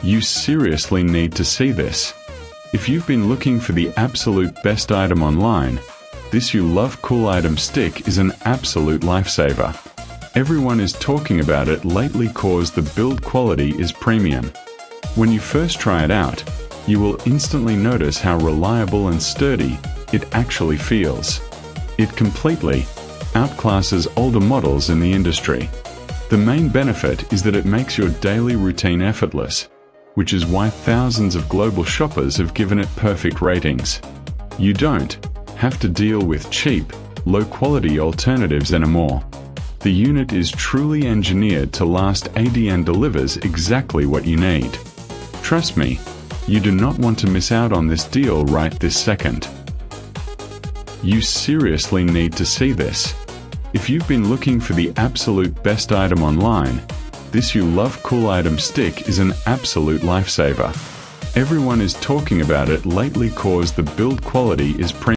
You seriously need to see this. If you've been looking for the absolute best item online, this You Love Cool Item stick is an absolute lifesaver. Everyone is talking about it lately cause the build quality is premium. When you first try it out, you will instantly notice how reliable and sturdy it actually feels. It completely outclasses older models in the industry. The main benefit is that it makes your daily routine effortless, which is why thousands of global shoppers have given it perfect ratings. You don't have to deal with cheap, low-quality alternatives anymore. The unit is truly engineered to last and delivers exactly what you need. Trust me, you do not want to miss out on this deal right this second. You seriously need to see this. If you've been looking for the absolute best item online, this You Love Cool Item stick is an absolute lifesaver. Everyone is talking about it lately cause the build quality is premium.